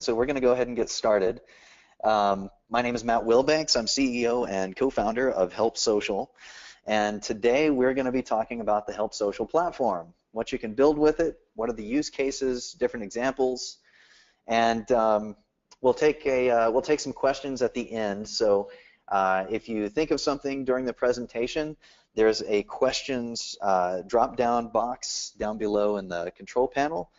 So we're going to go ahead and get started. My name is Matt Wilbanks. I'm CEO and co-founder of HelpSocial. And today we're going to be talking about the HelpSocial platform, what you can build with it, what are the use cases, different examples, and we'll take some questions at the end. So if you think of something during the presentation, there's a questions drop-down box down below in the control panel.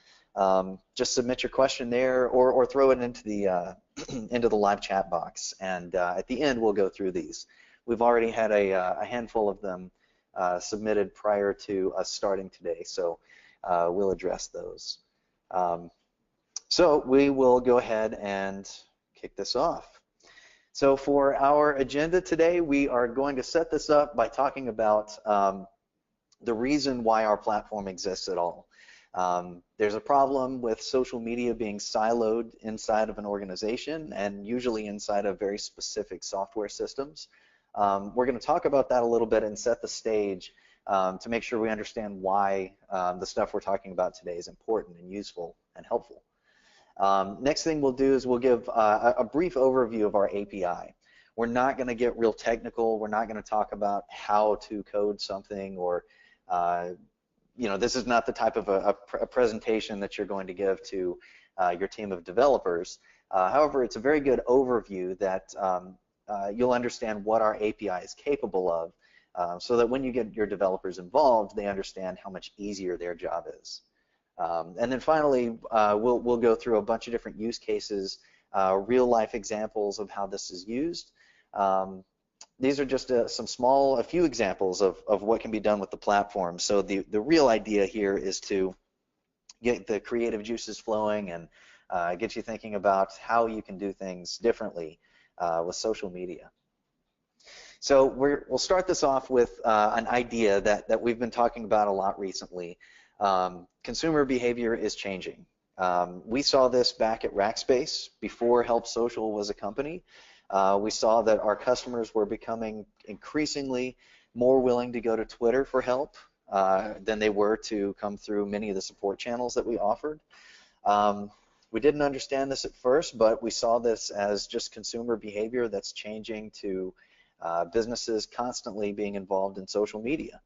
Just submit your question there, or throw it into the into the live chat box, and at the end we'll go through these. We've already had a handful of them submitted prior to us starting today, so we'll address those. So we will go ahead and kick this off. So for our agenda today, we are going to set this up by talking about the reason why our platform exists at all. There's a problem with social media being siloed inside of an organization and usually inside of very specific software systems. We're going to talk about that a little bit and set the stage to make sure we understand why the stuff we're talking about today is important and useful and helpful. Next thing we'll do is we'll give a brief overview of our API. We're not going to get real technical. We're not going to talk about how to code something, or you know, this is not the type of a presentation that you're going to give to your team of developers. However, it's a very good overview that you'll understand what our API is capable of, so that when you get your developers involved, they understand how much easier their job is. And then finally, we'll go through a bunch of different use cases, real-life examples of how this is used. These are just a few examples of what can be done with the platform. So the real idea here is to get the creative juices flowing and get you thinking about how you can do things differently with social media. So we'll start this off with an idea that we've been talking about a lot recently. Consumer behavior is changing. We saw this back at Rackspace before HelpSocial was a company. We saw that our customers were becoming increasingly more willing to go to Twitter for help than they were to come through many of the support channels that we offered. We didn't understand this at first, but we saw this as just consumer behavior that's changing to businesses constantly being involved in social media.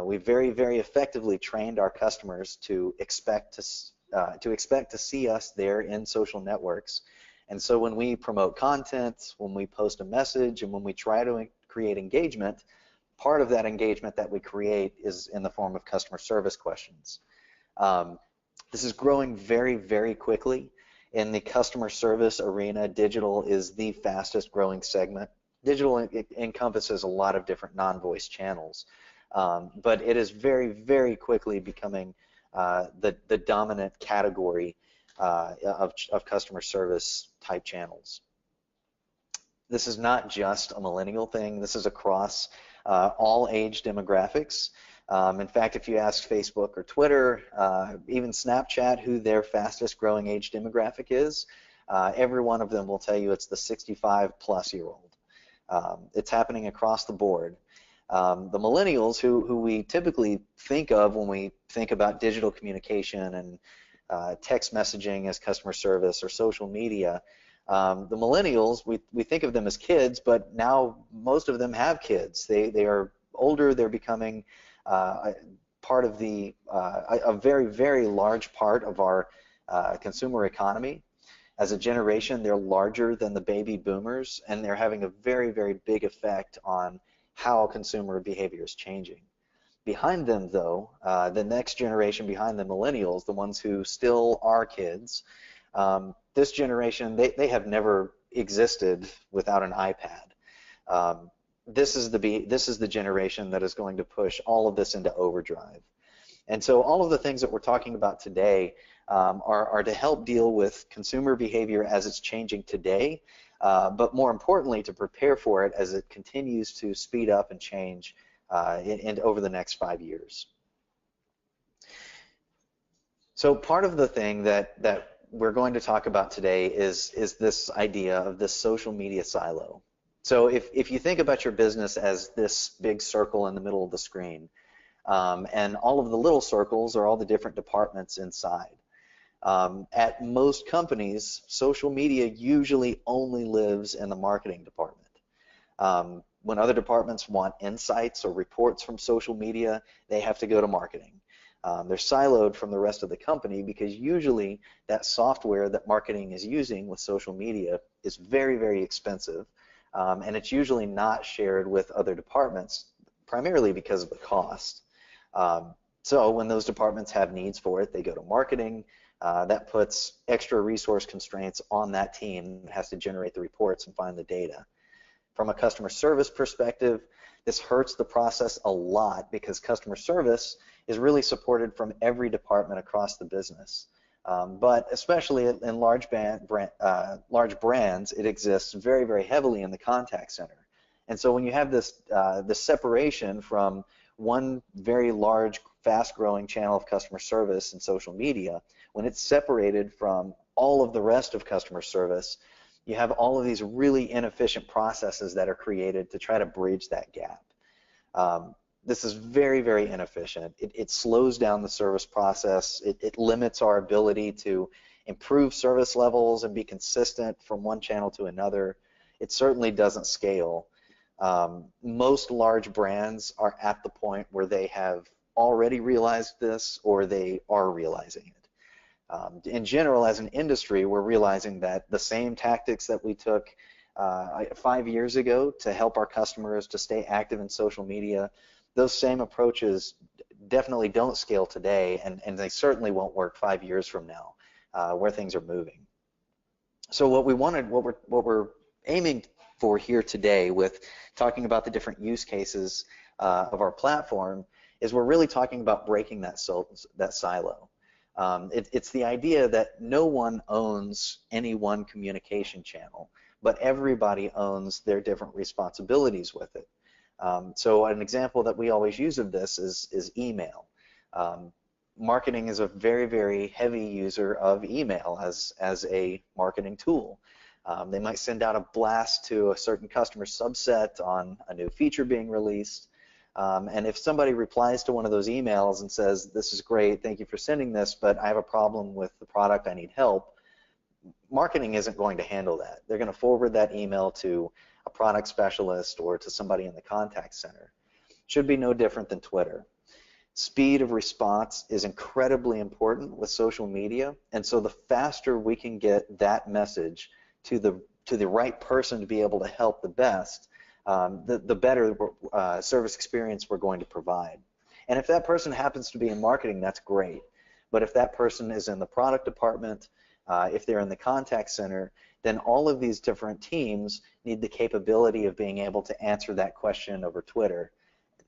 We very, very effectively trained our customers to expect to see us there in social networks. And so when we promote content, when we post a message, and when we try to create engagement, part of that engagement that we create is in the form of customer service questions. This is growing very, very quickly. In the customer service arena, digital is the fastest growing segment. Digital encompasses a lot of different non-voice channels. But it is very, very quickly becoming the dominant category of customer service type channels. This is not just a millennial thing. This is across all age demographics. In fact, if you ask Facebook or Twitter, even Snapchat, who their fastest growing age demographic is, every one of them will tell you it's the 65-plus-year-old. It's happening across the board. The millennials, who we typically think of when we think about digital communication and text messaging as customer service or social media, the millennials, we think of them as kids, but now most of them have kids. They are older. They're becoming part of a very, very large part of our consumer economy. As a generation, they're larger than the baby boomers, and they're having a very, very big effect on how consumer behavior is changing. Behind them, though, the next generation behind the millennials, the ones who still are kids, this generation, they have never existed without an iPad. This is the generation that is going to push all of this into overdrive. And so all of the things that we're talking about today are to help deal with consumer behavior as it's changing today, but more importantly, to prepare for it as it continues to speed up and change over the next 5 years. So part of the thing that we're going to talk about today is this idea of this social media silo. So if you think about your business as this big circle in the middle of the screen, and all of the little circles are all the different departments inside. At most companies, social media usually only lives in the marketing department. When other departments want insights or reports from social media, they have to go to marketing. They're siloed from the rest of the company because usually that software that marketing is using with social media is very, very expensive, and it's usually not shared with other departments, primarily because of the cost. So when those departments have needs for it, they go to marketing. That puts extra resource constraints on that team that has to generate the reports and find the data. From a customer service perspective, this hurts the process a lot because customer service is really supported from every department across the business. But especially in large brands, it exists very, very heavily in the contact center. And so when you have this separation from one very large, fast-growing channel of customer service and social media, when it's separated from all of the rest of customer service, you have all of these really inefficient processes that are created to try to bridge that gap. This is very, very inefficient. It slows down the service process. It limits our ability to improve service levels and be consistent from one channel to another. It certainly doesn't scale. Most large brands are at the point where they have already realized this or they are realizing it. In general, as an industry, we're realizing that the same tactics that we took 5 years ago to help our customers to stay active in social media, those same approaches definitely don't scale today, and they certainly won't work 5 years from now, where things are moving. So what we're aiming for here today with talking about the different use cases of our platform is we're really talking about breaking that silo. It's the idea that no one owns any one communication channel, but everybody owns their different responsibilities with it. So an example that we always use of this is email. Marketing is a very, very heavy user of email as a marketing tool. They might send out a blast to a certain customer subset on a new feature being released. And if somebody replies to one of those emails and says, "This is great, thank you for sending this, but I have a problem with the product, I need help," marketing isn't going to handle that. They're going to forward that email to a product specialist or to somebody in the contact center. Should be no different than Twitter. Speed of response is incredibly important with social media, and so the faster we can get that message to the right person to be able to help the best, the better service experience we're going to provide. And if that person happens to be in marketing, that's great. But if that person is in the product department, if they're in the contact center, then all of these different teams need the capability of being able to answer that question over Twitter,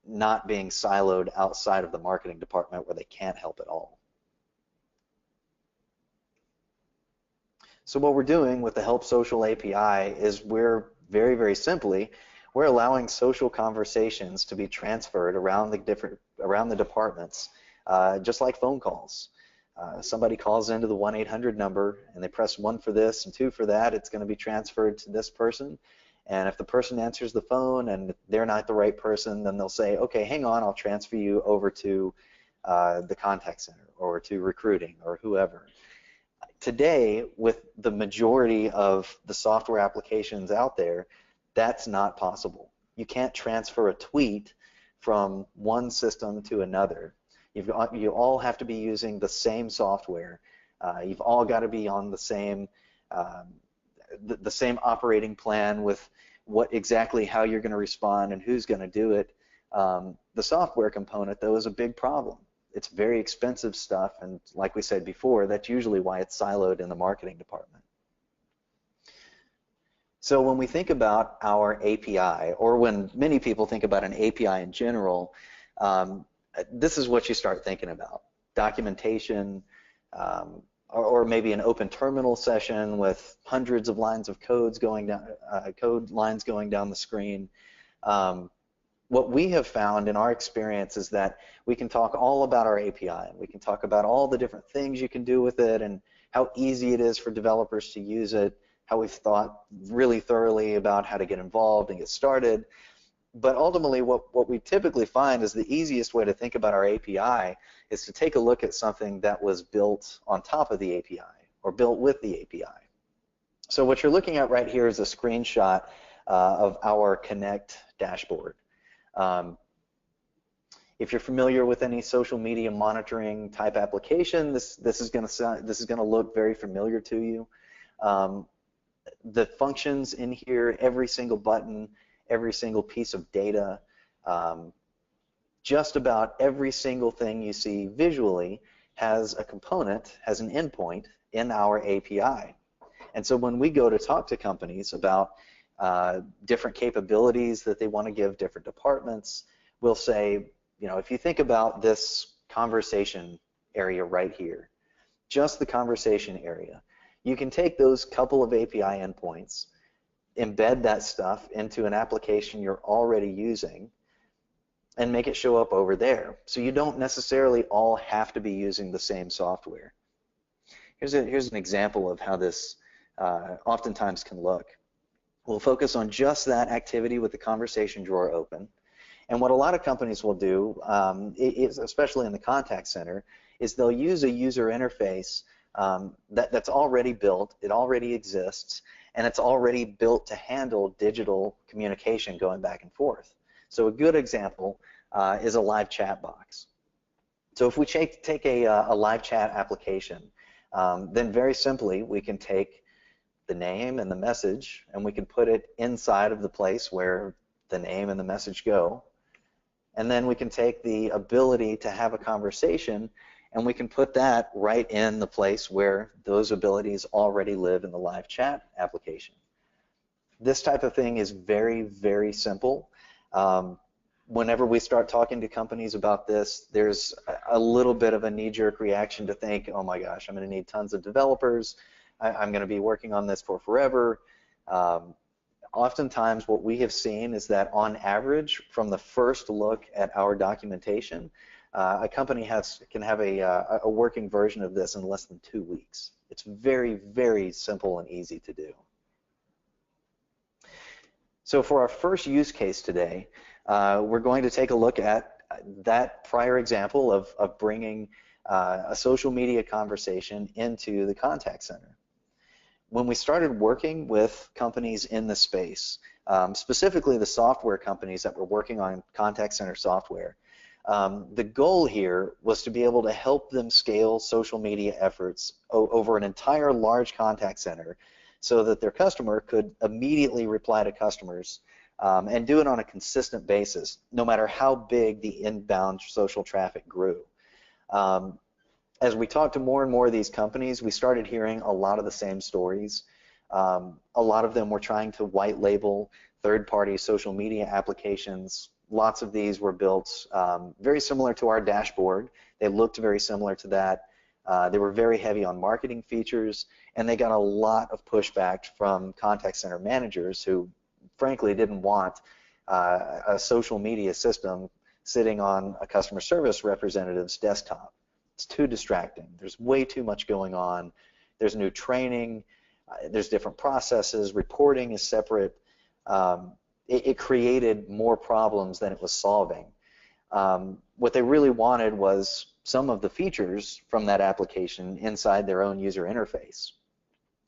not being siloed outside of the marketing department where they can't help at all. So what we're doing with the HelpSocial API is we're very, very simply, we're allowing social conversations to be transferred around the departments, just like phone calls. Somebody calls into the 1-800 number and they press 1 for this and 2 for that, it's going to be transferred to this person. And if the person answers the phone and they're not the right person, then they'll say, "Okay, hang on, I'll transfer you over to the contact center or to recruiting or whoever." Today, with the majority of the software applications out there, that's not possible. You can't transfer a tweet from one system to another. You all have to be using the same software. You've all got to be on the same operating plan with exactly how you're going to respond and who's going to do it. The software component, though, is a big problem. It's very expensive stuff, and like we said before, that's usually why it's siloed in the marketing department. So when we think about our API, or when many people think about an API in general, this is what you start thinking about: documentation, or maybe an open terminal session with hundreds of lines of code lines going down the screen. What we have found in our experience is that we can talk all about our API. We can talk about all the different things you can do with it and how easy it is for developers to use it, how we've thought really thoroughly about how to get involved and get started. But ultimately, what we typically find is the easiest way to think about our API is to take a look at something that was built on top of the API or built with the API. So what you're looking at right here is a screenshot of our Connect dashboard. If you're familiar with any social media monitoring type application, this is going to look very familiar to you. The functions in here, every single button, every single piece of data, just about every single thing you see visually has a component, has an endpoint in our API. And so when we go to talk to companies about different capabilities that they want to give different departments, we'll say, if you think about this conversation area right here, just the conversation area, you can take those couple of API endpoints, embed that stuff into an application you're already using, and make it show up over there. So you don't necessarily all have to be using the same software. Here's an example of how this oftentimes can look. We'll focus on just that activity with the conversation drawer open. And what a lot of companies will do, especially in the contact center, is they'll use a user interface that's already built, it already exists, and it's already built to handle digital communication going back and forth. So a good example is a live chat box. So if we take a live chat application, then very simply we can take the name and the message and we can put it inside of the place where the name and the message go. And then we can take the ability to have a conversation and we can put that right in the place where those abilities already live in the live chat application. This type of thing is very, very simple. Whenever we start talking to companies about this, there's a little bit of a knee-jerk reaction to think, oh my gosh, I'm going to need tons of developers. I'm going to be working on this for forever. Oftentimes what we have seen is that on average, from the first look at our documentation, a company can have a working version of this in less than 2 weeks. It's very, very simple and easy to do. So for our first use case today, we're going to take a look at that prior example of bringing a social media conversation into the contact center. When we started working with companies in the space, specifically the software companies that were working on contact center software, the goal here was to be able to help them scale social media efforts over an entire large contact center so that their customer could immediately reply to customers and do it on a consistent basis, no matter how big the inbound social traffic grew. As we talked to more and more of these companies, we started hearing a lot of the same stories. A lot of them were trying to white label third-party social media applications. Lots of these were built very similar to our dashboard. They looked very similar to that. They were very heavy on marketing features, and they got a lot of pushback from contact center managers who frankly didn't want a social media system sitting on a customer service representative's desktop. It's too distracting. There's way too much going on. There's new training. There's different processes. Reporting is separate. It created more problems than it was solving. What they really wanted was some of the features from that application inside their own user interface.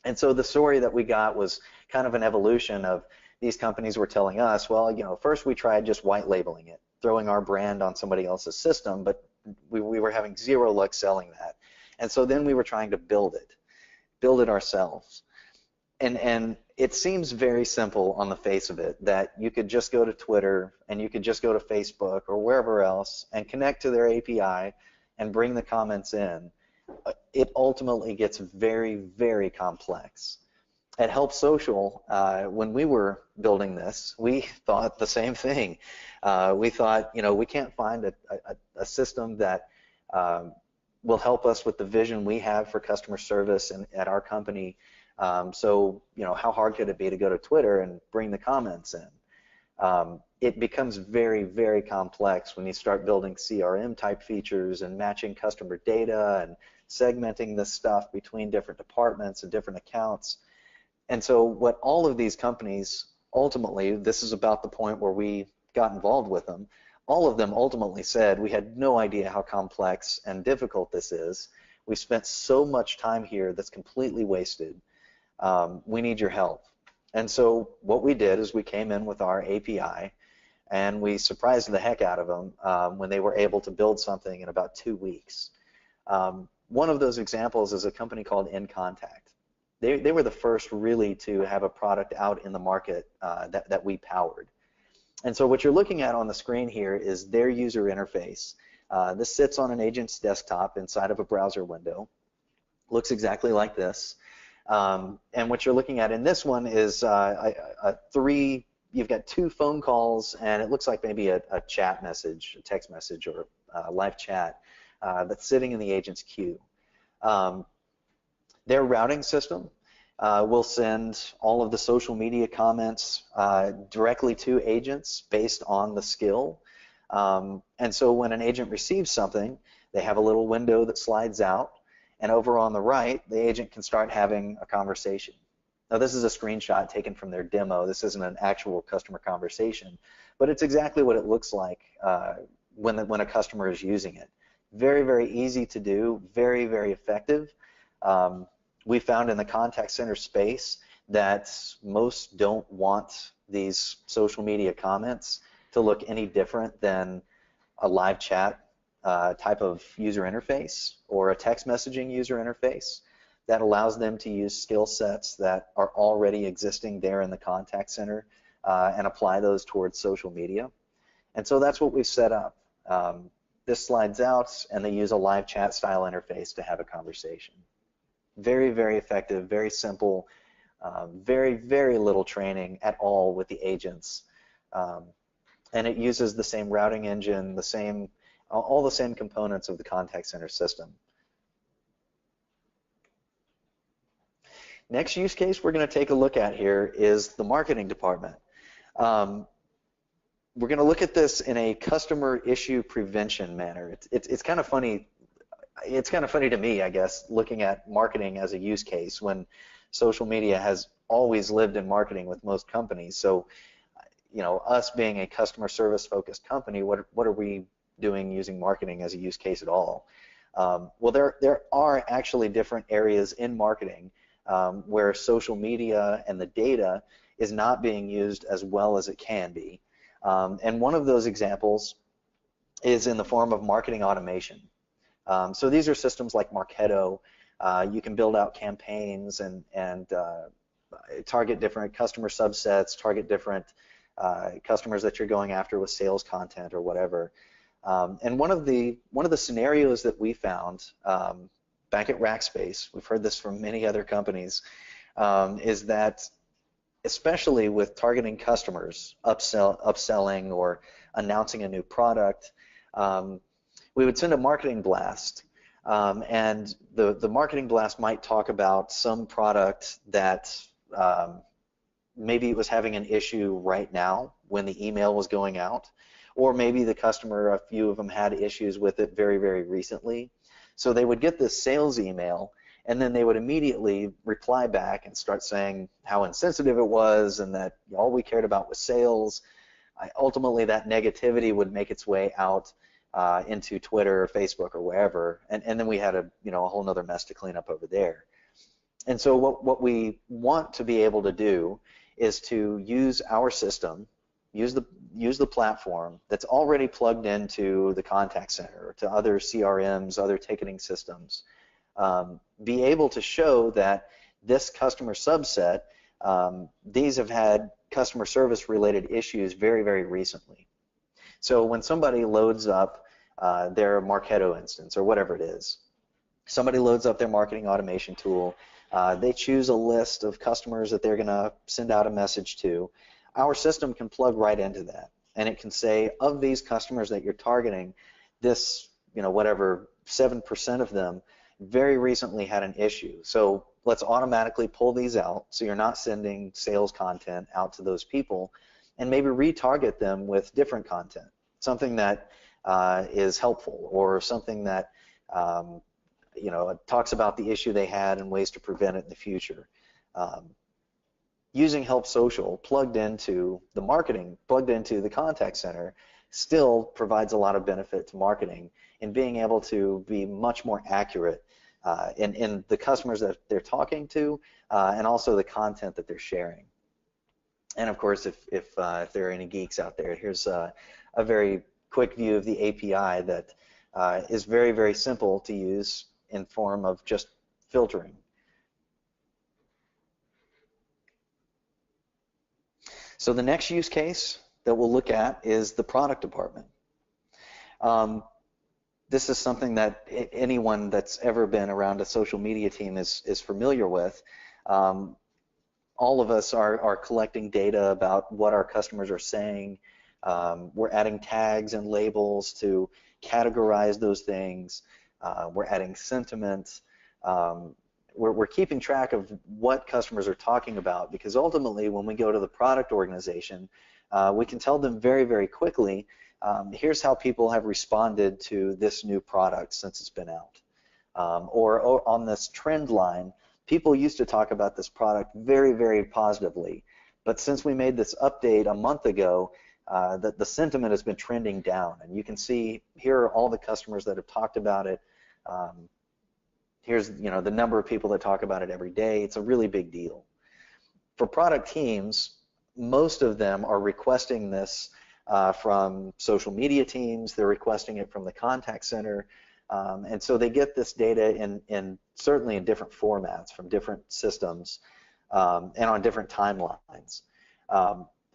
And so the story that we got was kind of an evolution of these companies were telling us, well, first we tried just white labeling it, throwing our brand on somebody else's system, but we were having zero luck selling that. And so then we were trying to build it ourselves. And it seems very simple on the face of it that you could just go to Twitter and you could just go to Facebook or wherever else and connect to their API and bring the comments in. It ultimately gets very, very complex. At HelpSocial, when we were building this, we thought the same thing. We thought, we can't find a system that will help us with the vision we have for customer service and at our company. So, how hard could it be to go to Twitter and bring the comments in? It becomes very, very complex when you start building CRM type features and matching customer data and segmenting this stuff between different departments and different accounts. And so what all of these companies, ultimately, this is about the point where we got involved with them, all of them ultimately said, we had no idea how complex and difficult this is. We spent so much time here that's completely wasted. We need your help. And so what we did is we came in with our API, and we surprised the heck out of them when they were able to build something in about 2 weeks. One of those examples is a company called InContact. They were the first really to have a product out in the market that we powered. And so what you're looking at on the screen here is their user interface. This sits on an agent's desktop inside of a browser window. Looks exactly like this. And what you're looking at in this one is you've got 2 phone calls, and it looks like maybe a chat message, a text message, or a live chat that's sitting in the agent's queue. Their routing system will send all of the social media comments directly to agents based on the skill. And so when an agent receives something, they have a little window that slides out, and over on the right, the agent can start having a conversation. Now, this is a screenshot taken from their demo. This isn't an actual customer conversation, but it's exactly what it looks like when a customer is using it. Very, very easy to do, very, very effective. We found in the contact center space that most don't want these social media comments to look any different than a live chat type of user interface or a text messaging user interface that allows them to use skill sets that are already existing there in the contact center and apply those towards social media. And so that's what we've set up. This slides out, and they use a live chat style interface to have a conversation. Very, very effective, very simple, very, very little training at all with the agents. And it uses the same routing engine, all the same components of the contact center system. Next use case we're going to take a look at here is the marketing department. We're going to look at this in a customer issue prevention manner. It's kind of funny. It's kind of funny to me, I guess, looking at marketing as a use case when social media has always lived in marketing with most companies. So, you know, us being a customer service focused company, what are we doing using marketing as a use case at all? Well, there are actually different areas in marketing where social media and the data is not being used as well as it can be. And one of those examples is in the form of marketing automation. So these are systems like Marketo. You can build out campaigns and target different customer subsets, target different customers that you're going after with sales content or whatever. And one of the scenarios that we found back at Rackspace, we've heard this from many other companies, is that especially with targeting customers, upselling or announcing a new product, we would send a marketing blast, and the marketing blast might talk about some product that maybe it was having an issue right now when the email was going out, or maybe the customer, a few of them had issues with it very, very recently. So they would get this sales email, and then they would immediately reply back and start saying how insensitive it was and that all we cared about was sales. Ultimately, that negativity would make its way out into Twitter or Facebook or wherever, and then we had a whole nother mess to clean up over there. And so what we want to be able to do is to use our system, use the platform that's already plugged into the contact center or to other CRMs, other ticketing systems, be able to show that this customer subset, these have had customer service related issues very, very recently. So when somebody loads up their Marketo instance or whatever it is, somebody loads up their marketing automation tool, they choose a list of customers that they're going to send out a message to. Our system can plug right into that, and it can say, of these customers that you're targeting, this, whatever, 7% of them very recently had an issue. So let's automatically pull these out so you're not sending sales content out to those people, and maybe retarget them with different content, something that is helpful, or something that talks about the issue they had and ways to prevent it in the future. using HelpSocial plugged into the marketing, plugged into the contact center, still provides a lot of benefit to marketing in being able to be much more accurate in the customers that they're talking to and also the content that they're sharing. And of course, if there are any geeks out there, here's a very quick view of the API that is very, very simple to use in form of just filtering. So the next use case that we'll look at is the product department. This is something that anyone that's ever been around a social media team is familiar with. All of us are collecting data about what our customers are saying. We're adding tags and labels to categorize those things. We're adding sentiments. We're keeping track of what customers are talking about, because ultimately when we go to the product organization, we can tell them very, very quickly, here's how people have responded to this new product since it's been out. Or on this trend line, people used to talk about this product very, very positively, but since we made this update a month ago, the sentiment has been trending down, and you can see here are all the customers that have talked about it. Here's the number of people that talk about it every day. It's a really big deal. For product teams, most of them are requesting this from social media teams. They're requesting it from the contact center, and so they get this data in certainly in different formats from different systems and on different timelines.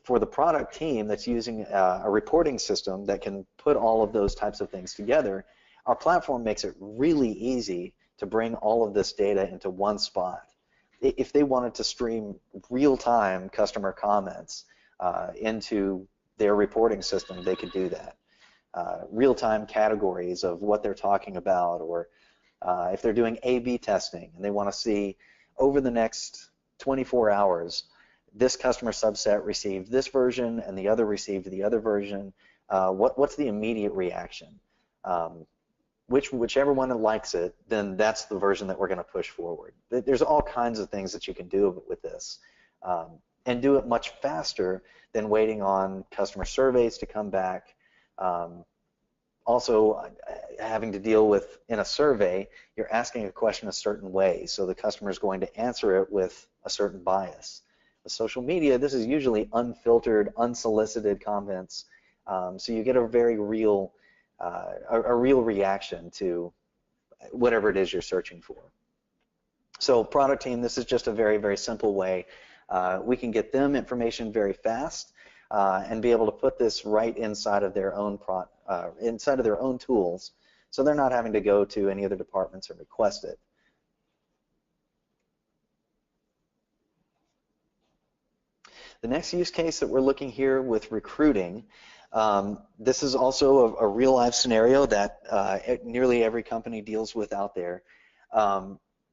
For the product team that's using a reporting system that can put all of those types of things together, our platform makes it really easy to bring all of this data into one spot. If they wanted to stream real-time customer comments into their reporting system, they could do that. Real-time categories of what they're talking about, or if they're doing A/B testing and they want to see over the next 24 hours, this customer subset received this version and the other received the other version, what's the immediate reaction? Whichever one likes it, then that's the version that we're going to push forward. There's all kinds of things that you can do with this, and do it much faster than waiting on customer surveys to come back. Also, having to deal with, in a survey, you're asking a question a certain way, so the customer is going to answer it with a certain bias. With social media, this is usually unfiltered, unsolicited comments, so you get a very real a real reaction to whatever it is you're searching for. So product team, this is just a very, very simple way. We can get them information very fast and be able to put this right inside of their own tools, so they're not having to go to any other departments and request it. The next use case that we're looking here with recruiting, this is also a real life scenario that nearly every company deals with out there.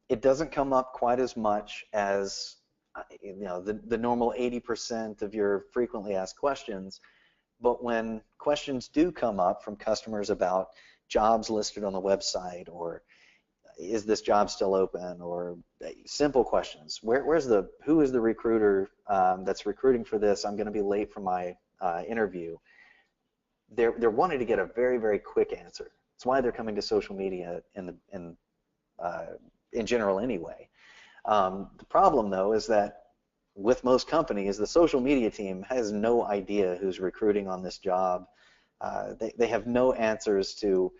It doesn't come up quite as much as the normal 80% of your frequently asked questions, but when questions do come up from customers about jobs listed on the website, or is this job still open, or simple questions, who is the recruiter that's recruiting for this? I'm going to be late for my interview. They're wanting to get a very, very quick answer. That's why they're coming to social media in general anyway. The problem, though, is that with most companies, the social media team has no idea who's recruiting on this job. They have no answers to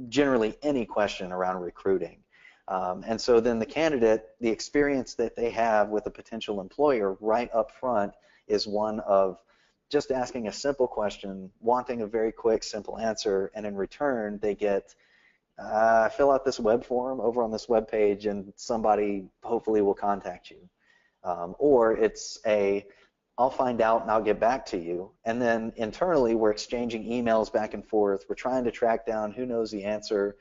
generally any question around recruiting. And so then the candidate, the experience that they have with a potential employer right up front is one of just asking a simple question, wanting a very quick, simple answer, and in return they get, fill out this web form over on this web page and somebody hopefully will contact you. Or it's I'll find out and I'll get back to you, and then internally we're exchanging emails back and forth, we're trying to track down who knows the answer,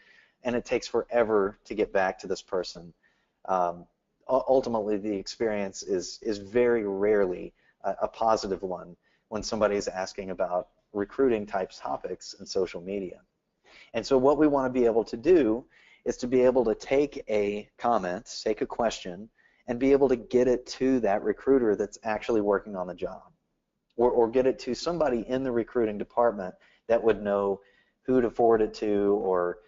and it takes forever to get back to this person. Ultimately the experience is very rarely a positive one when somebody is asking about recruiting type topics in social media. And so what we want to be able to do is to be able to take a comment, take a question, and be able to get it to that recruiter that's actually working on the job, or get it to somebody in the recruiting department that would know who to forward it to, or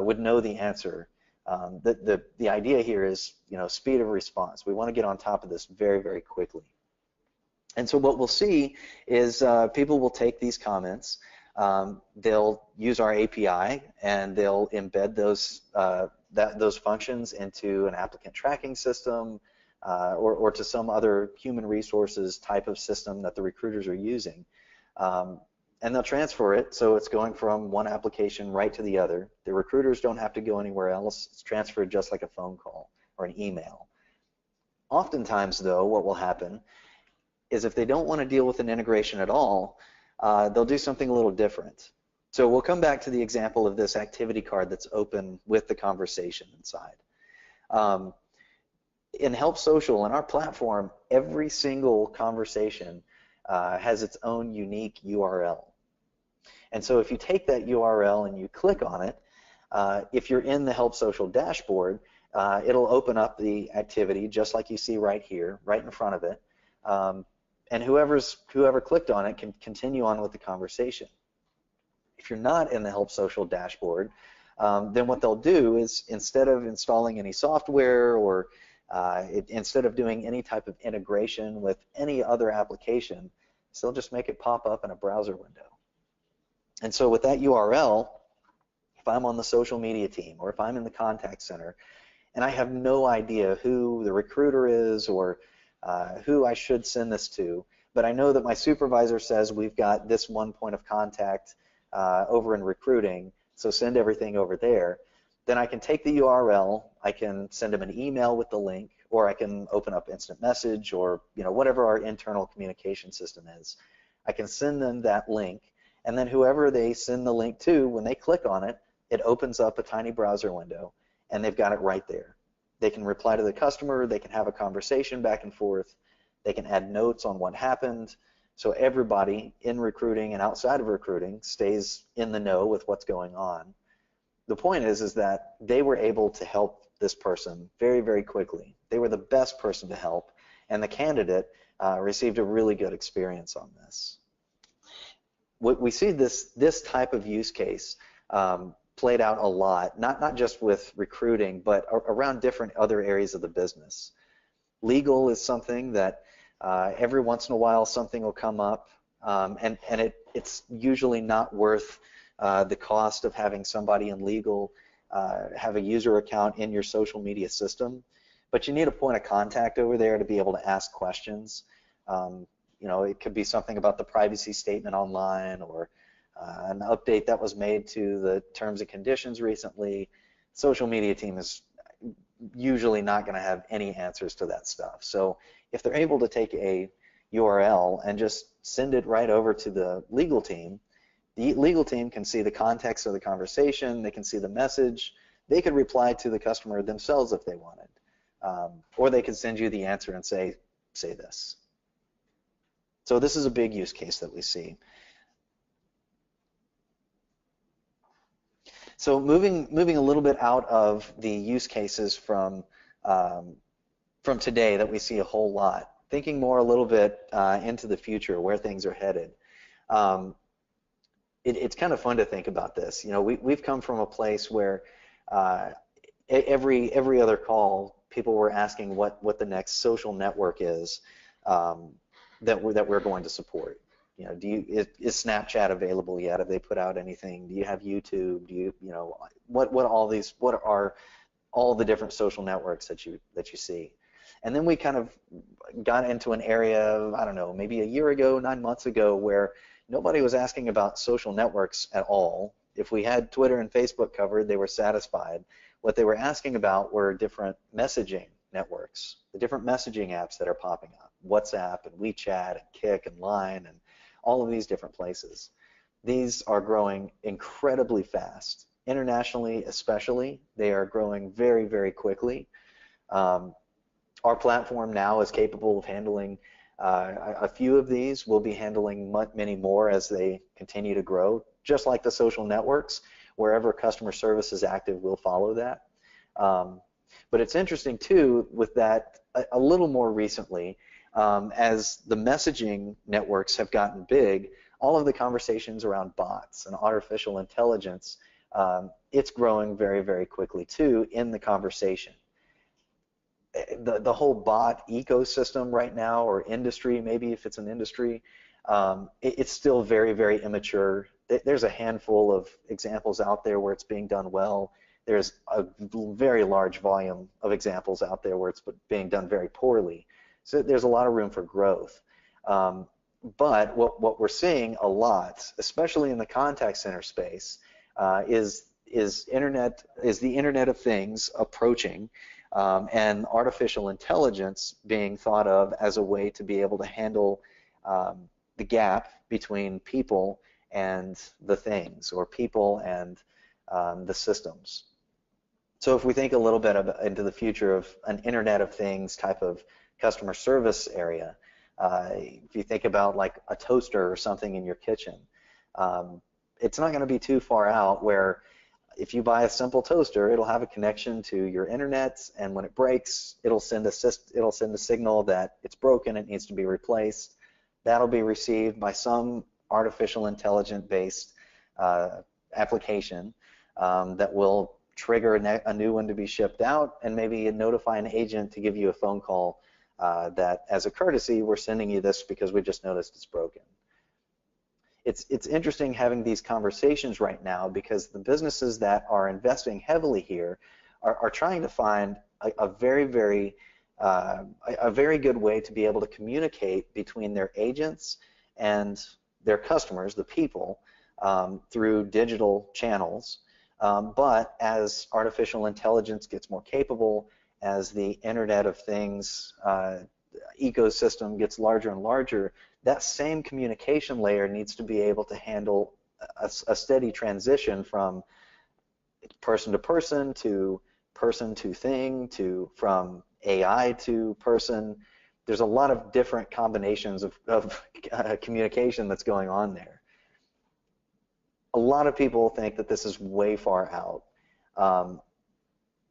would know the answer. The idea here is, speed of response. We want to get on top of this very, very quickly. And so what we'll see is people will take these comments, they'll use our API, and they'll embed those functions into an applicant tracking system, or to some other human resources type of system that the recruiters are using. And they'll transfer it, so it's going from one application right to the other. The recruiters don't have to go anywhere else. It's transferred just like a phone call or an email. Oftentimes, though, what will happen is if they don't want to deal with an integration at all, they'll do something a little different. So we'll come back to the example of this activity card that's open with the conversation inside. In HelpSocial, in our platform, every single conversation has its own unique URL. And so if you take that URL and you click on it, if you're in the HelpSocial dashboard, it'll open up the activity just like you see right here, right in front of it. And whoever clicked on it can continue on with the conversation. If you're not in the HelpSocial dashboard, then what they'll do is, instead of installing any software, or instead of doing any type of integration with any other application, they'll just make it pop up in a browser window. And so with that URL, if I'm on the social media team, or if I'm in the contact center, and I have no idea who the recruiter is, or who I should send this to, but I know that my supervisor says we've got this one point of contact over in recruiting, so send everything over there, then I can take the URL, I can send them an email with the link, or I can open up instant message, or whatever our internal communication system is. I can send them that link, and then whoever they send the link to, when they click on it, it opens up a tiny browser window, and they've got it right there. They can reply to the customer, they can have a conversation back and forth, they can add notes on what happened, so everybody in recruiting and outside of recruiting stays in the know with what's going on. The point is that they were able to help this person very, very quickly. They were the best person to help, and the candidate received a really good experience on this. We see this type of use case played out a lot, not just with recruiting, but around different other areas of the business. Legal is something that every once in a while something will come up, and it's usually not worth the cost of having somebody in legal have a user account in your social media system, but you need a point of contact over there to be able to ask questions. It could be something about the privacy statement online, or an update that was made to the terms and conditions recently. Social media team is usually not going to have any answers to that stuff. So if they're able to take a URL and just send it right over to the legal team can see the context of the conversation, they can see the message, they could reply to the customer themselves if they wanted, or they could send you the answer and say this. So this is a big use case that we see. So moving a little bit out of the use cases from today that we see a whole lot, thinking more a little bit into the future, where things are headed. It's kind of fun to think about this. We've come from a place where every other call, people were asking what the next social network is that we're going to support. Is Snapchat available yet? Have they put out anything? Do you have YouTube? What are all the different social networks that you see? And then we kind of got into an area of, I don't know, maybe a year ago, 9 months ago, where nobody was asking about social networks at all. If we had Twitter and Facebook covered, they were satisfied. What they were asking about were different messaging networks, the different messaging apps that are popping up, WhatsApp and WeChat and Kik and Line and all of these different places. These are growing incredibly fast. Internationally especially, they are growing very, very quickly. Our platform now is capable of handling a few of these. We'll be handling many more as they continue to grow. Just like the social networks, wherever customer service is active, we'll follow that. But it's interesting too with that a little more recently, as the messaging networks have gotten big, all of the conversations around bots and artificial intelligence, it's growing very, very quickly too in the conversation. The whole bot ecosystem right now, or industry, maybe if it's an industry, it's still very, very immature. There's a handful of examples out there where it's being done well. There's a very large volume of examples out there where it's being done very poorly. So there's a lot of room for growth. But what we're seeing a lot, especially in the contact center space, is the Internet of Things approaching, and artificial intelligence being thought of as a way to be able to handle the gap between people and the things, or people and the systems. So if we think a little bit into the future of an Internet of Things type of customer service area, if you think about like a toaster or something in your kitchen, it's not going to be too far out where if you buy a simple toaster, it'll have a connection to your internet, and when it breaks, it'll send a signal that it's broken, it needs to be replaced. That'll be received by some artificial intelligence based application that will trigger a new one to be shipped out, and maybe notify an agent to give you a phone call that as a courtesy, we're sending you this because we just noticed it's broken. It's interesting having these conversations right now, because the businesses that are investing heavily here are trying to find a very good way to be able to communicate between their agents and their customers, the people, through digital channels. But as artificial intelligence gets more capable, as the Internet of Things ecosystem gets larger and larger, that same communication layer needs to be able to handle a steady transition from person to thing, from AI to person. There's a lot of different combinations of communication that's going on there. A lot of people think that this is way far out.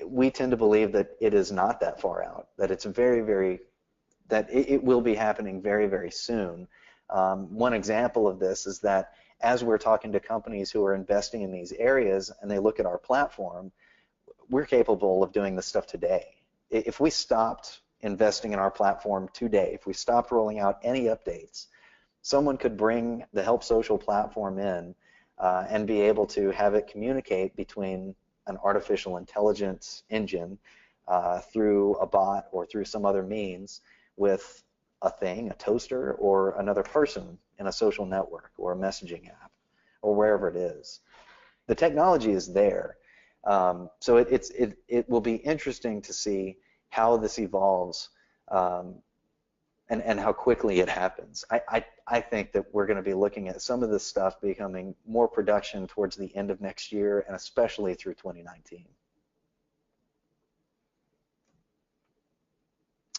We tend to believe that it is not that far out, that it's that it will be happening very, very soon. One example of this is that as we're talking to companies who are investing in these areas and they look at our platform, we're capable of doing this stuff today. If we stopped investing in our platform today, if we stopped rolling out any updates, someone could bring the HelpSocial platform in and be able to have it communicate between an artificial intelligence engine through a bot or through some other means with a thing, a toaster, or another person in a social network or a messaging app or wherever it is. The technology is there. So it will be interesting to see how this evolves and how quickly it happens. I think that we're going to be looking at some of this stuff becoming more production towards the end of next year, and especially through 2019.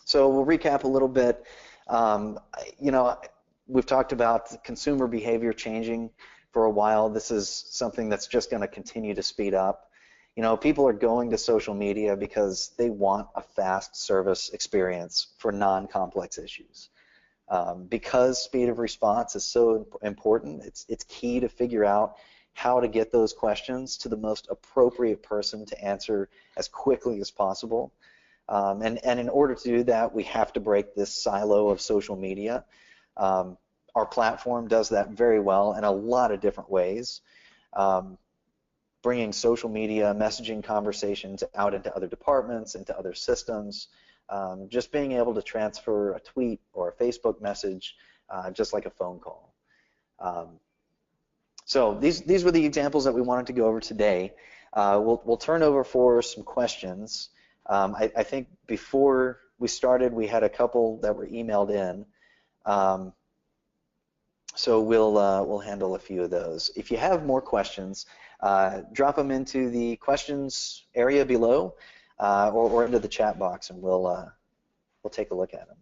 So we'll recap a little bit. You know, we've talked about consumer behavior changing for a while. This is something that's just going to continue to speed up. You know, people are going to social media because they want a fast service experience for non-complex issues. Because speed of response is so important, it's key to figure out how to get those questions to the most appropriate person to answer as quickly as possible. And in order to do that, we have to break this silo of social media. Our platform does that very well in a lot of different ways. Bringing social media messaging conversations out into other departments, into other systems, just being able to transfer a tweet or a Facebook message just like a phone call. So these were the examples that we wanted to go over today. We'll turn over for some questions. I think before we started, we had a couple that were emailed in. So we'll handle a few of those. If you have more questions, drop them into the questions area below, or into the chat box, and we'll take a look at them.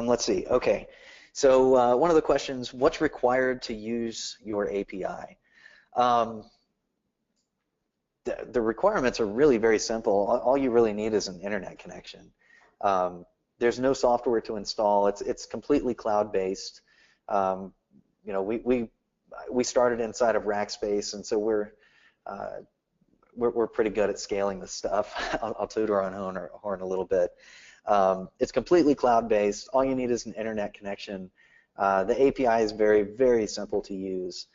Let's see. Okay. So one of the questions: what's required to use your API? the requirements are really very simple. All you really need is an internet connection. There's no software to install. It's completely cloud-based. You know, we started inside of Rackspace, and so we're pretty good at scaling this stuff. I'll toot our own horn a little bit. It's completely cloud-based. All you need is an internet connection. The API is very, very simple to use.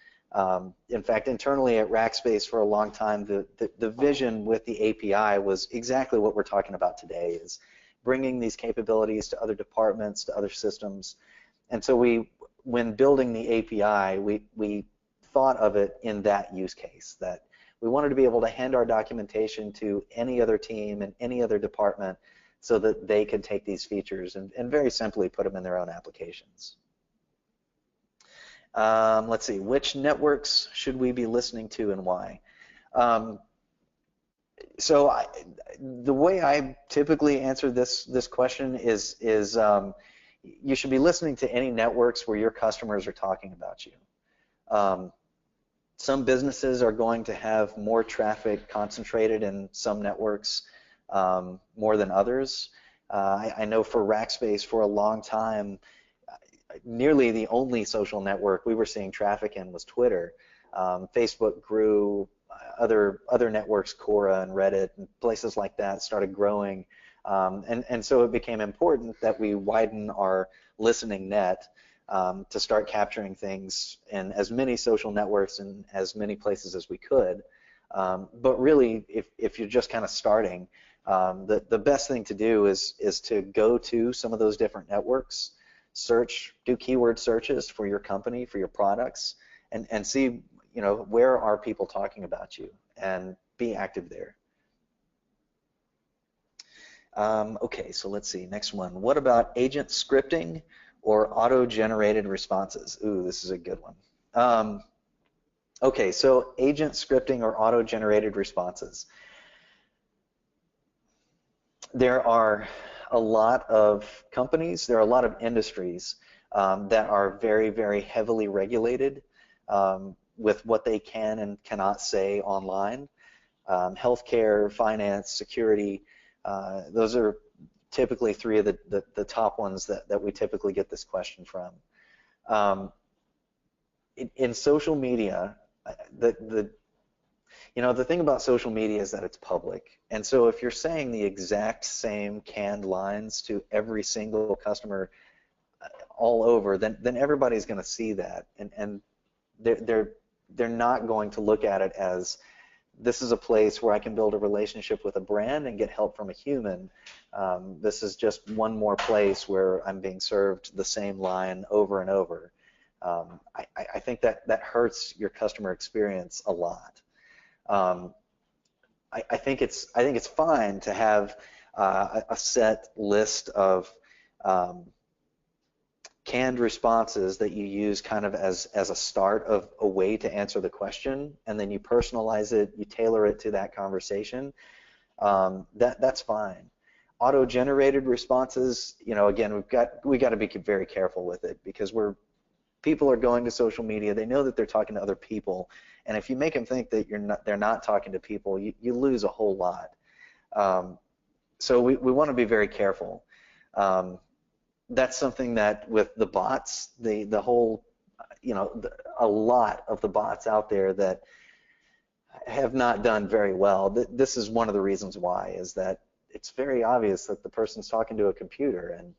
In fact, internally at Rackspace for a long time, the vision with the API was exactly what we're talking about today, is bringing these capabilities to other departments, to other systems. And so when building the API, we thought of it in that use case, that we wanted to be able to hand our documentation to any other team and any other department so that they could take these features and very simply put them in their own applications. Let's see, which networks should we be listening to and why? So the way I typically answer this question is you should be listening to any networks where your customers are talking about you. Some businesses are going to have more traffic concentrated in some networks more than others. I know for Rackspace for a long time, nearly the only social network we were seeing traffic in was Twitter. Facebook grew, other networks, Quora and Reddit and places like that started growing. And so it became important that we widen our listening net to start capturing things in as many social networks and as many places as we could. But really, if you're just kind of starting, the best thing to do is to go to some of those different networks, do keyword searches for your company, for your products, and see, you know, where are people talking about you, and be active there. Okay, so let's see, next one. What about agent scripting or auto-generated responses? Ooh, this is a good one. Okay, so agent scripting or auto-generated responses. There are a lot of companies, there are a lot of industries that are very, very heavily regulated with what they can and cannot say online. Healthcare, finance, security, those are typically three of the top ones that we typically get this question from. In social media, you know, the thing about social media is that it's public, and so if you're saying the exact same canned lines to every single customer all over, then everybody's going to see that, and they're not going to look at it as this is a place where I can build a relationship with a brand and get help from a human. This is just one more place where I'm being served the same line over and over. I think that hurts your customer experience a lot. I think it's fine to have a set list of canned responses that you use kind of as a start of a way to answer the question, and then you personalize it, you tailor it to that conversation. That's fine. Auto-generated responses, you know, again, we got to be very careful with it, because people are going to social media, they know that they're talking to other people, and if you make them think that they're not talking to people, you lose a whole lot. So we want to be very careful. That's something that with the bots, the whole, you know, a lot of the bots out there that have not done very well. This is one of the reasons why, is that it's very obvious that the person's talking to a computer, and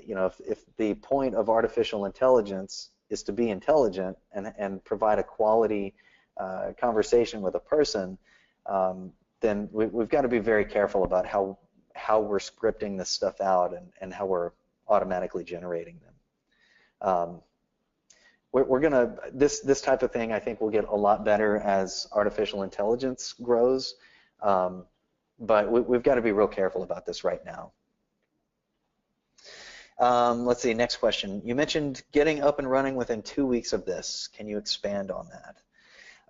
you know, if the point of artificial intelligence is to be intelligent and provide a quality conversation with a person, then we've got to be very careful about how we're scripting this stuff out and how we're automatically generating them. We're gonna this type of thing, I think, will get a lot better as artificial intelligence grows, but we've got to be real careful about this right now. Let's see, next question. You mentioned getting up and running within 2 weeks of this. Can you expand on that?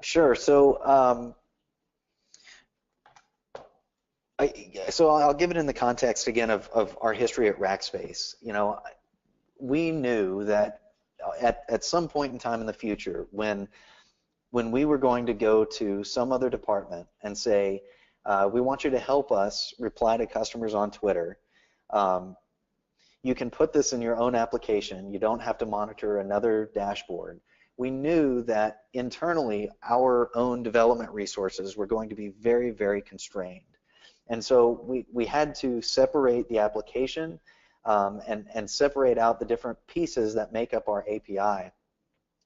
Sure. So I'll give it in the context again of our history at Rackspace. You know, we knew that at some point in time in the future, when when we were going to go to some other department and say, we want you to help us reply to customers on Twitter. You can put this in your own application. You don't have to monitor another dashboard. We knew that internally our own development resources were going to be very, very constrained. And so we had to separate the application and separate out the different pieces that make up our API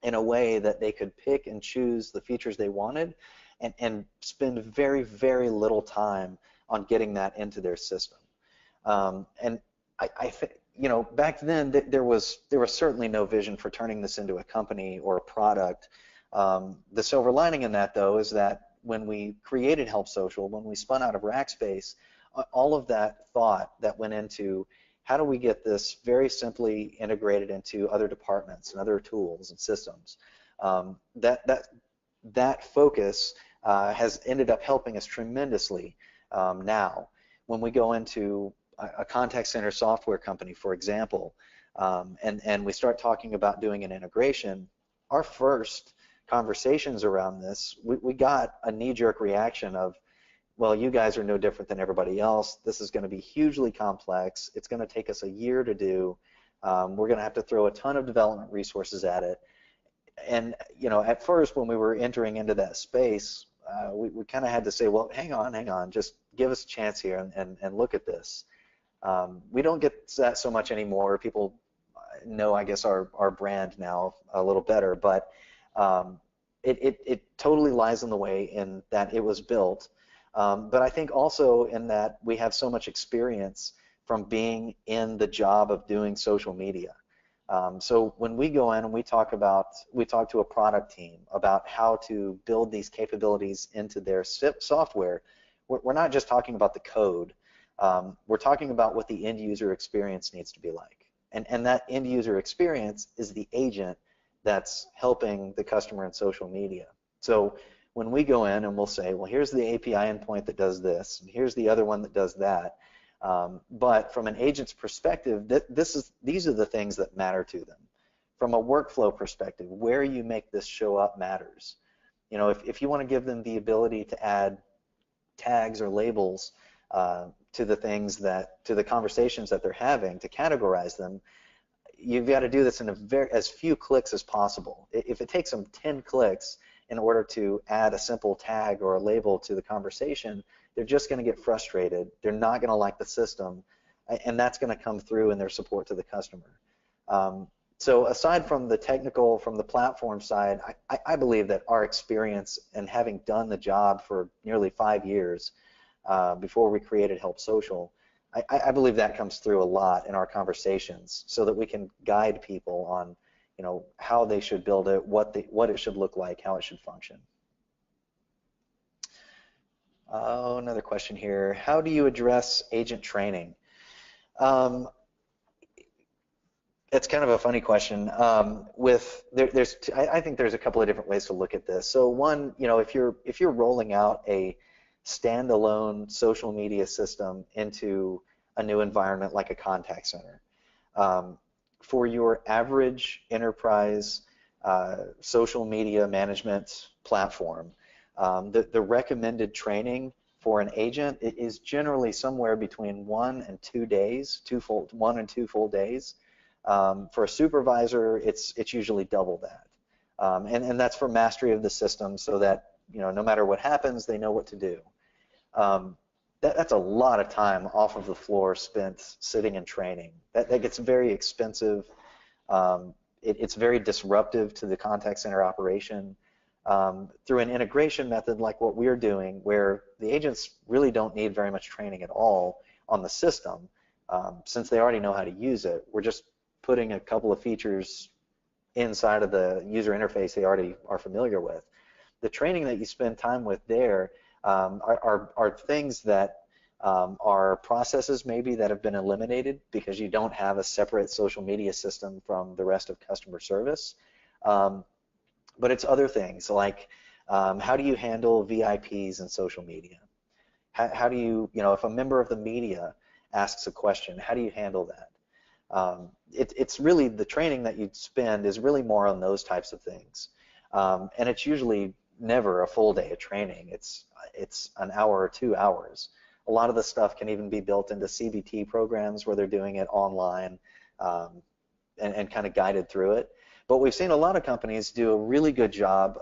in a way that they could pick and choose the features they wanted and spend very, very little time on getting that into their system. And I think, you know, back then there was certainly no vision for turning this into a company or a product. The silver lining in that, though, is that when we created HelpSocial, when we spun out of Rackspace, all of that thought that went into how do we get this very simply integrated into other departments and other tools and systems, that focus has ended up helping us tremendously now. When we go into a contact center software company, for example, and we start talking about doing an integration, our first conversations around this, we got a knee-jerk reaction of, well, you guys are no different than everybody else. This is going to be hugely complex. It's going to take us a year to do. We're going to have to throw a ton of development resources at it. And, you know, at first when we were entering into that space, we kind of had to say, well, hang on, just give us a chance here and look at this. We don't get that so much anymore. People know, I guess, our brand now a little better, but it totally lies in the way in that it was built. But I think also in that we have so much experience from being in the job of doing social media. So when we go in and we talk to a product team about how to build these capabilities into their software, we're not just talking about the code. We're talking about what the end user experience needs to be like. And that end user experience is the agent that's helping the customer in social media. So when we go in and we'll say, well, here's the API endpoint that does this, and here's the other one that does that. But from an agent's perspective, these are the things that matter to them. From a workflow perspective, where you make this show up matters. You know, if you want to give them the ability to add tags or labels to the things to the conversations that they're having, to categorize them, you've got to do this in as few clicks as possible. If it takes them 10 clicks in order to add a simple tag or a label to the conversation, they're just going to get frustrated. They're not going to like the system, and that's going to come through in their support to the customer. So aside from the technical, from the platform side, I believe that our experience and having done the job for nearly 5 years before we created HelpSocial, I believe that comes through a lot in our conversations so that we can guide people on, you know, how they should build it, what it should look like, how it should function. Oh, another question here. How do you address agent training? It's kind of a funny question. I think there's a couple of different ways to look at this. So one, you know, if you're rolling out a standalone social media system into a new environment like a contact center, for your average enterprise social media management platform, the recommended training for an agent is generally somewhere between 1 and 2 days, 1 and 2 full days. For a supervisor, it's usually double that, and that's for mastery of the system, so that, you know, no matter what happens, they know what to do. That's a lot of time off of the floor spent sitting and training. That gets very expensive. It's very disruptive to the contact center operation. Through an integration method like what we're doing, where the agents really don't need very much training at all on the system, since they already know how to use it, we're just putting a couple of features inside of the user interface they already are familiar with. The training that you spend time with there are things that are processes maybe that have been eliminated because you don't have a separate social media system from the rest of customer service. But it's other things like how do you handle VIPs in social media? How do you, if a member of the media asks a question, how do you handle that? It's really the training that you'd spend is really more on those types of things. And it's usually never a full day of training. It's an hour or 2 hours. A lot of the stuff can even be built into CBT programs where they're doing it online and kind of guided through it. But we've seen a lot of companies do a really good job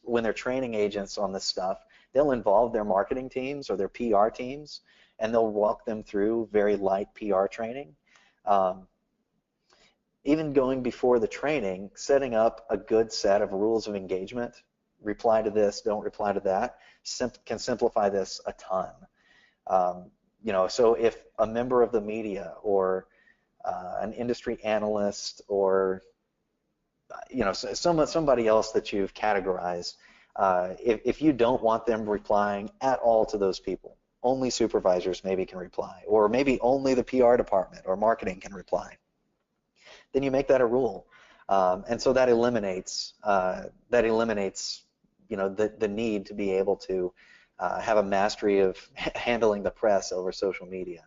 when they're training agents on this stuff. They'll involve their marketing teams or their PR teams, and they'll walk them through very light PR training. Even going before the training, setting up a good set of rules of engagement, reply to this, don't reply to that, can simplify this a ton. You know, so if a member of the media or an industry analyst or you know, somebody else that you've categorized, if you don't want them replying at all to those people, only supervisors maybe can reply, or maybe only the PR department or marketing can reply, then you make that a rule. And so that eliminates you know, the need to be able to have a mastery of handling the press over social media.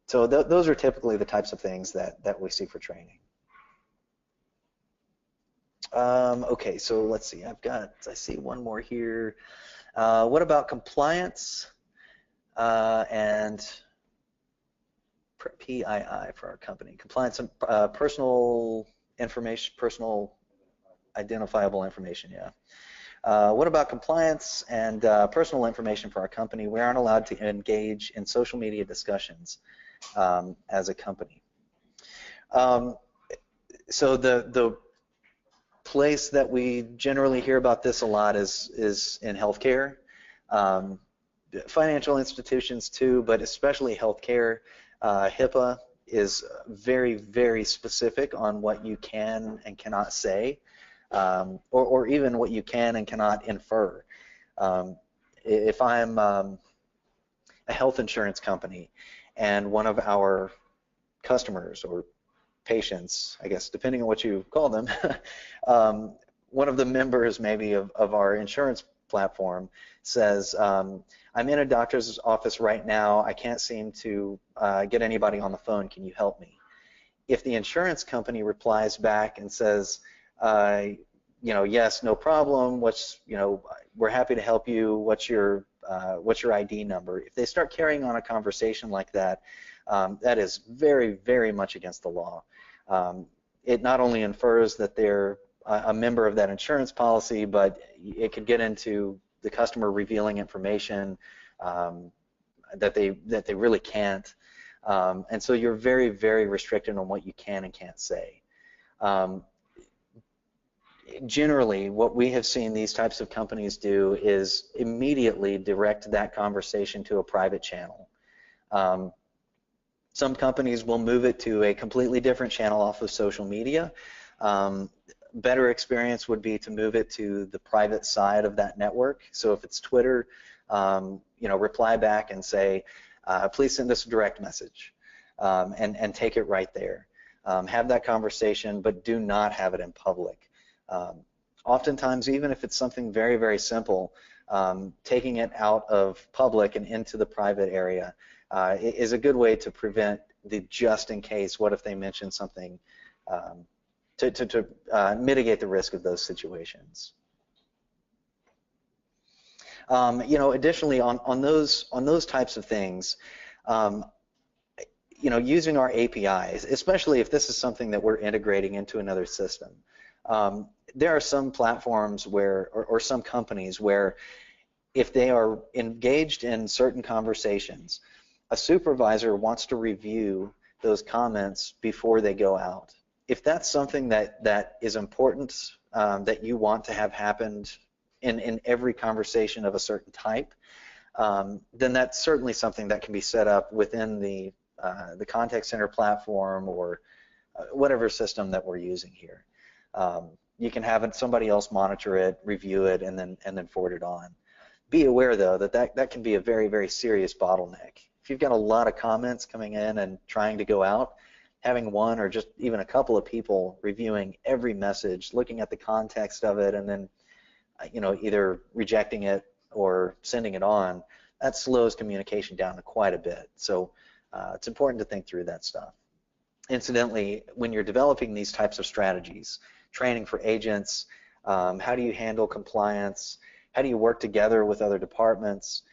So those are typically the types of things that we see for training. Okay, so let's see. I see one more here. What about compliance and PII for our company? Compliance and personal information, personal identifiable information, yeah. What about compliance and personal information for our company? We aren't allowed to engage in social media discussions as a company. So the place that we generally hear about this a lot is in healthcare, financial institutions too, but especially healthcare. HIPAA is very, very specific on what you can and cannot say, or even what you can and cannot infer. If I'm a health insurance company and one of our customers or patients, I guess, depending on what you call them, one of the members maybe of our insurance platform says, I'm in a doctor's office right now, I can't seem to get anybody on the phone, can you help me? If the insurance company replies back and says, you know, yes, no problem, you know, we're happy to help you, what's your ID number? If they start carrying on a conversation like that, that is very, very much against the law. It not only infers that they're a member of that insurance policy, but it could get into the customer revealing information that they really can't. And so you're very, very restricted on what you can and can't say. Generally, what we have seen these types of companies do is immediately direct that conversation to a private channel. Some companies will move it to a completely different channel off of social media. Better experience would be to move it to the private side of that network. So if it's Twitter, you know, reply back and say, please send us a direct message, and take it right there. Have that conversation, but do not have it in public. Oftentimes, even if it's something very, very simple, taking it out of public and into the private area is a good way to prevent the just in case, what if they mention something, to mitigate the risk of those situations. You know, additionally, on those types of things, you know, using our APIs, especially if this is something that we're integrating into another system. There are some platforms where, or some companies where, if they are engaged in certain conversations, a supervisor wants to review those comments before they go out. If that's something that is important, that you want to have happened in every conversation of a certain type, then that's certainly something that can be set up within the contact center platform or whatever system that we're using here. You can have somebody else monitor it, review it, and then forward it on. Be aware, though, that can be a very, very serious bottleneck. If you've got a lot of comments coming in and trying to go out, having one or just even a couple of people reviewing every message, looking at the context of it, and then, you know, either rejecting it or sending it on, that slows communication down quite a bit. So it's important to think through that stuff. Incidentally, when you're developing these types of strategies, training for agents, how do you handle compliance, how do you work together with other departments.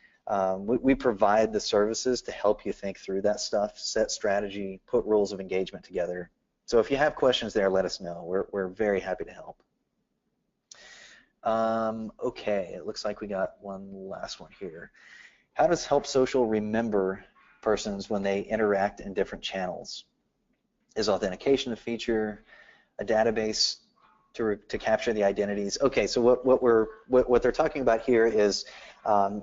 We provide the services to help you think through that stuff, set strategy, put rules of engagement together. So if you have questions there, let us know. We're very happy to help. Okay, it looks like we got one last one here. How does HelpSocial remember persons when they interact in different channels? Is authentication a feature, a database to capture the identities? Okay, so what they're talking about here is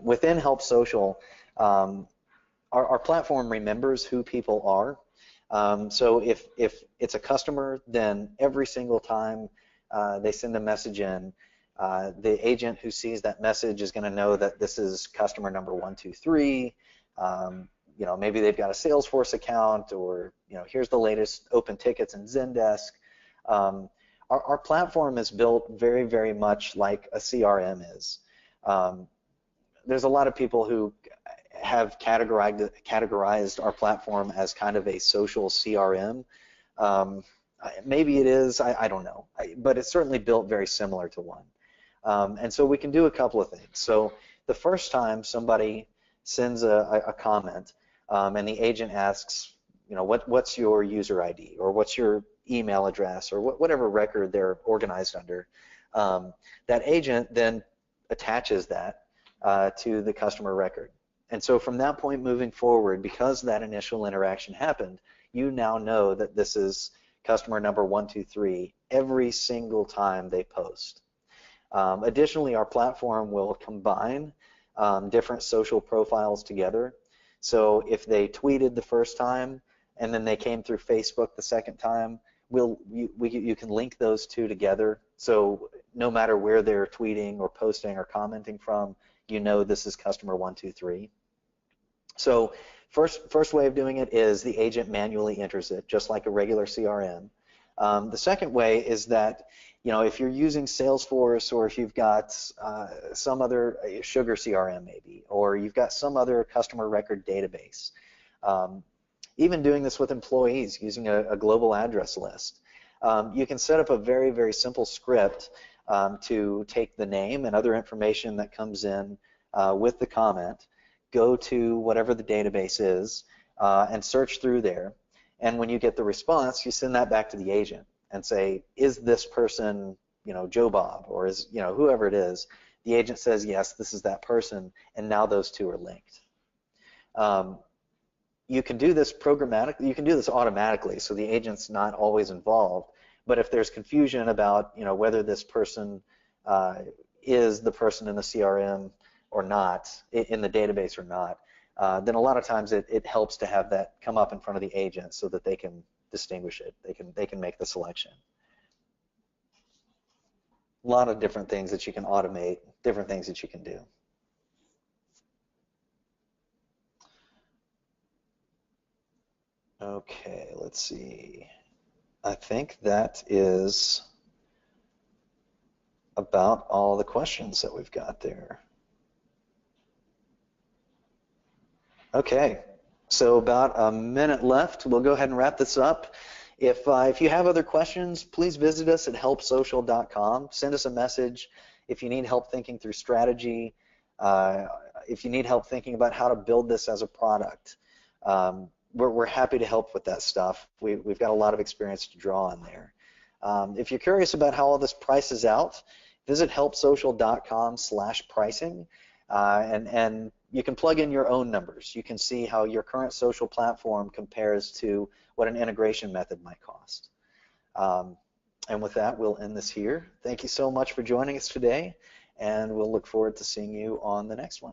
within HelpSocial, our platform remembers who people are. So if it's a customer, then every single time they send a message in, the agent who sees that message is going to know that this is customer number 123. You know, maybe they've got a Salesforce account, or here's the latest open tickets in Zendesk. Our platform is built very, very much like a CRM is. There's a lot of people who have categorized our platform as kind of a social CRM. Maybe it is, I don't know, but it's certainly built very similar to one. And so we can do a couple of things. So the first time somebody sends a comment and the agent asks, what's your user ID, or what's your email address, or whatever record they're organized under, that agent then attaches that to the customer record. And so from that point moving forward, because that initial interaction happened, you now know that this is customer number 123 every single time they post. Additionally, our platform will combine different social profiles together. So if they tweeted the first time and then they came through Facebook the second time, you can link those two together. So no matter where they're tweeting or posting or commenting from, this is customer 123. So first way of doing it is the agent manually enters it, just like a regular CRM. The second way is that if you're using Salesforce, or if you've got some other sugar CRM maybe, or you've got some other customer record database, even doing this with employees using a global address list, you can set up a very, very simple script to take the name and other information that comes in with the comment, go to whatever the database is, and search through there. And when you get the response, you send that back to the agent and say, is this person, Joe Bob, or is, whoever it is? The agent says, yes, this is that person, and now those two are linked. You can do this programmatically, you can do this automatically, so the agent's not always involved, but if there's confusion about, whether this person is the person in the CRM or not, in the database or not, then a lot of times it helps to have that come up in front of the agent so that they can distinguish it. They can make the selection. A lot of different things that you can automate, different things that you can do. Okay, let's see. I think that is about all the questions that we've got there. Okay, so about a minute left. We'll go ahead and wrap this up. If you have other questions, please visit us at HelpSocial.com. Send us a message if you need help thinking through strategy, if you need help thinking about how to build this as a product. We're happy to help with that stuff. We've got a lot of experience to draw on there. If you're curious about how all this prices out, visit HelpSocial.com/pricing, and you can plug in your own numbers. You can see how your current social platform compares to what an integration method might cost. And with that, we'll end this here. Thank you so much for joining us today, and we'll look forward to seeing you on the next one.